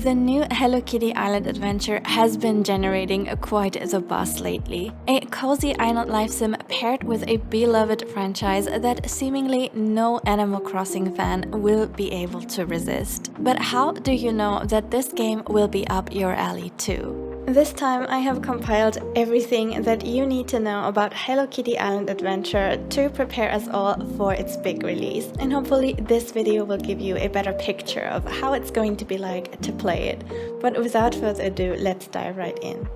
The new Hello Kitty Island adventure has been generating quite the buzz lately. A cozy island life sim paired with a beloved franchise that seemingly no Animal Crossing fan will be able to resist. But how do you know that this game will be up your alley too? This time I have compiled everything that you need to know about Hello Kitty Island Adventure to prepare us all for its big release. And hopefully this video will give you a better picture of how it's going to be like to play it. But without further ado, let's dive right in.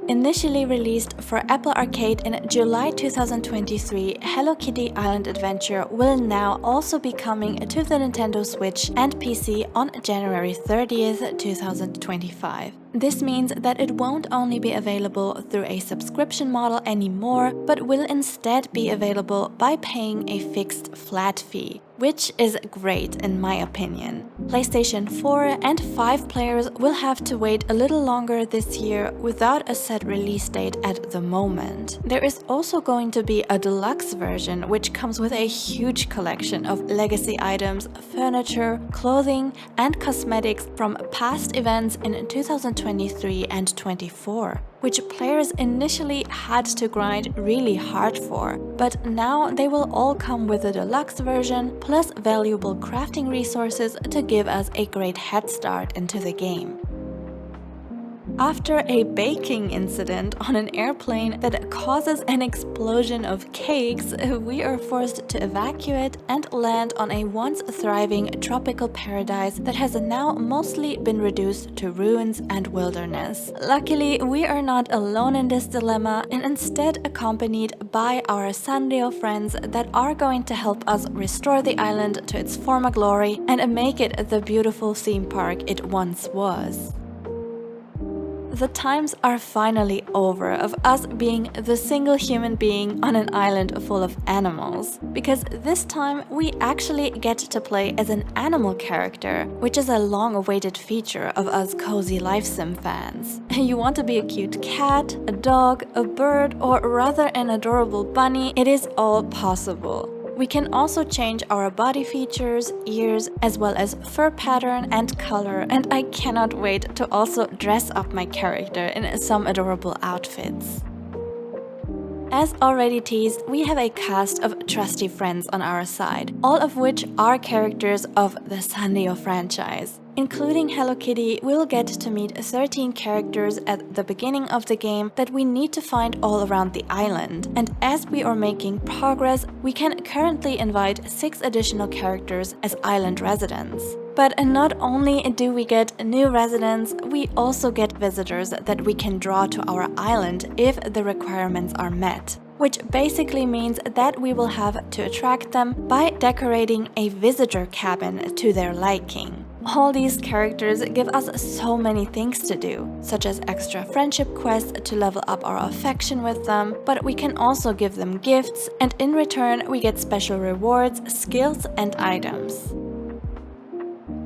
Initially released for Apple Arcade in July 2023, Hello Kitty Island Adventure will now also be coming to the Nintendo Switch and PC on January 30th, 2025. This means that it won't only be available through a subscription model anymore, but will instead be available by paying a fixed flat fee, which is great in my opinion. PlayStation 4 and 5 players will have to wait a little longer this year without a set release date at the moment. There is also going to be a deluxe version which comes with a huge collection of legacy items, furniture, clothing and cosmetics from past events in 2023 and 24, which players initially had to grind really hard for, but now they will all come with a deluxe version plus valuable crafting resources to give us a great head start into the game. After a baking incident on an airplane that causes an explosion of cakes, we are forced to evacuate and land on a once thriving tropical paradise that has now mostly been reduced to ruins and wilderness. Luckily, we are not alone in this dilemma and instead accompanied by our Sanrio friends that are going to help us restore the island to its former glory and make it the beautiful theme park it once was. The times are finally over of us being the single human being on an island full of animals, because this time we actually get to play as an animal character, which is a long-awaited feature of us cozy life sim fans. You want to be a cute cat, a dog, a bird, or rather an adorable bunny, it is all possible. We can also change our body features, ears, as well as fur pattern and color, and I cannot wait to also dress up my character in some adorable outfits. As already teased, we have a cast of trusty friends on our side, all of which are characters of the Sanrio franchise. Including Hello Kitty, we'll get to meet 13 characters at the beginning of the game that we need to find all around the island. And as we are making progress, we can currently invite 6 additional characters as island residents. But not only do we get new residents, we also get visitors that we can draw to our island if the requirements are met. Which basically means that we will have to attract them by decorating a visitor cabin to their liking. All these characters give us so many things to do, such as extra friendship quests to level up our affection with them, but we can also give them gifts, and in return we get special rewards, skills and items.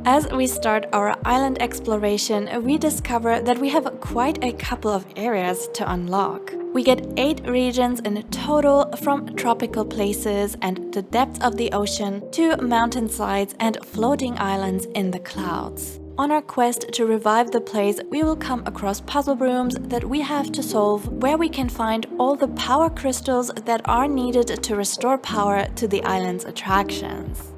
As we start our island exploration, we discover that we have quite a couple of areas to unlock. We get 8 regions in total, from tropical places and the depths of the ocean to mountainsides and floating islands in the clouds. On our quest to revive the place, we will come across puzzle rooms that we have to solve, where we can find all the power crystals that are needed to restore power to the island's attractions.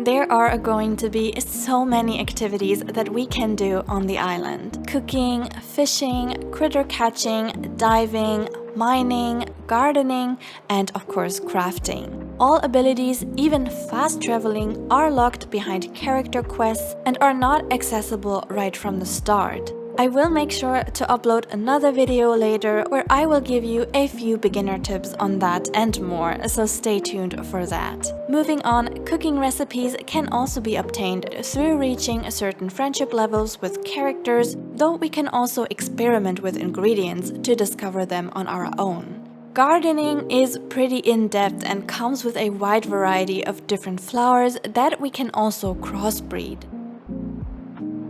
There are going to be so many activities that we can do on the island. Cooking, fishing, critter catching, diving, mining, gardening, and of course crafting. All abilities, even fast traveling, are locked behind character quests and are not accessible right from the start. I will make sure to upload another video later where I will give you a few beginner tips on that and more, so stay tuned for that. Moving on, cooking recipes can also be obtained through reaching certain friendship levels with characters, though we can also experiment with ingredients to discover them on our own. Gardening is pretty in-depth and comes with a wide variety of different flowers that we can also crossbreed.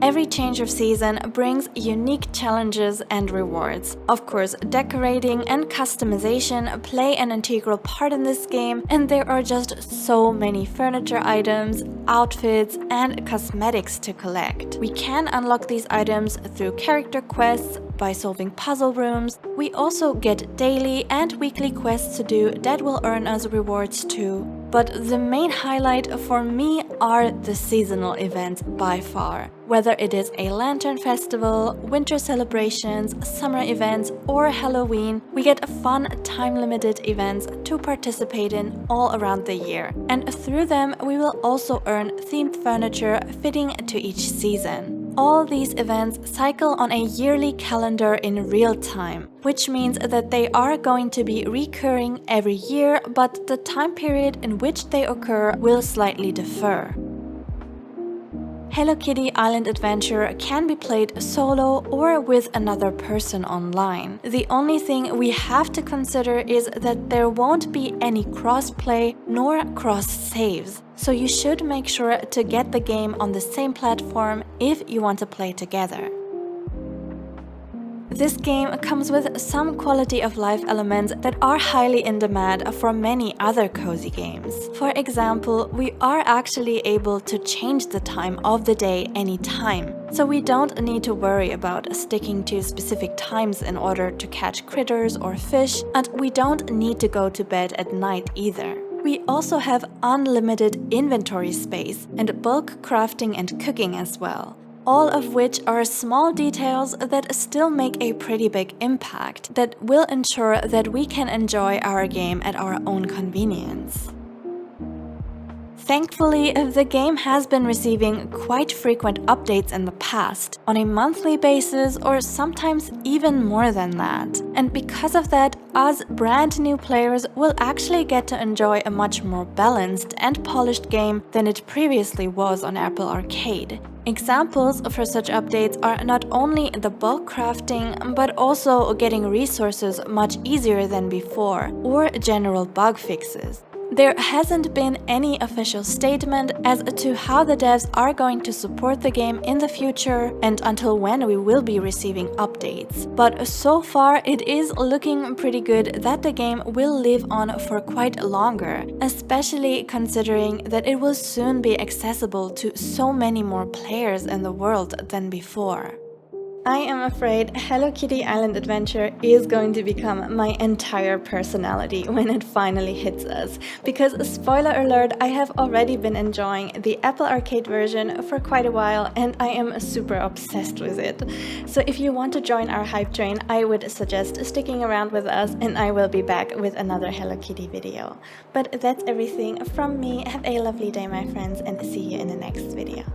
Every change of season brings unique challenges and rewards. Of course, decorating and customization play an integral part in this game, and there are just so many furniture items, outfits, and cosmetics to collect. We can unlock these items through character quests, by solving puzzle rooms. We also get daily and weekly quests to do that will earn us rewards too. But the main highlight for me are the seasonal events by far. Whether it is a lantern festival, winter celebrations, summer events, or Halloween, we get fun time-limited events to participate in all around the year. And through them, we will also earn themed furniture fitting to each season. All these events cycle on a yearly calendar in real time, which means that they are going to be recurring every year, but the time period in which they occur will slightly differ. Hello Kitty Island Adventure can be played solo or with another person online. The only thing we have to consider is that there won't be any cross-play nor cross-saves, so you should make sure to get the game on the same platform if you want to play together. This game comes with some quality of life elements that are highly in demand from many other cozy games. For example, we are actually able to change the time of the day anytime, so we don't need to worry about sticking to specific times in order to catch critters or fish, and we don't need to go to bed at night either. We also have unlimited inventory space and bulk crafting and cooking as well. All of which are small details that still make a pretty big impact that will ensure that we can enjoy our game at our own convenience. Thankfully, the game has been receiving quite frequent updates in the past, on a monthly basis or sometimes even more than that. And because of that, us brand new players will actually get to enjoy a much more balanced and polished game than it previously was on Apple Arcade. Examples for such updates are not only the bulk crafting, but also getting resources much easier than before, or general bug fixes. There hasn't been any official statement as to how the devs are going to support the game in the future and until when we will be receiving updates. But so far it is looking pretty good that the game will live on for quite longer, especially considering that it will soon be accessible to so many more players in the world than before. I am afraid Hello Kitty Island Adventure is going to become my entire personality when it finally hits us, because spoiler alert, I have already been enjoying the Apple Arcade version for quite a while and I am super obsessed with it. So if you want to join our hype train, I would suggest sticking around with us and I will be back with another Hello Kitty video. But that's everything from me. Have a lovely day, my friends, and see you in the next video.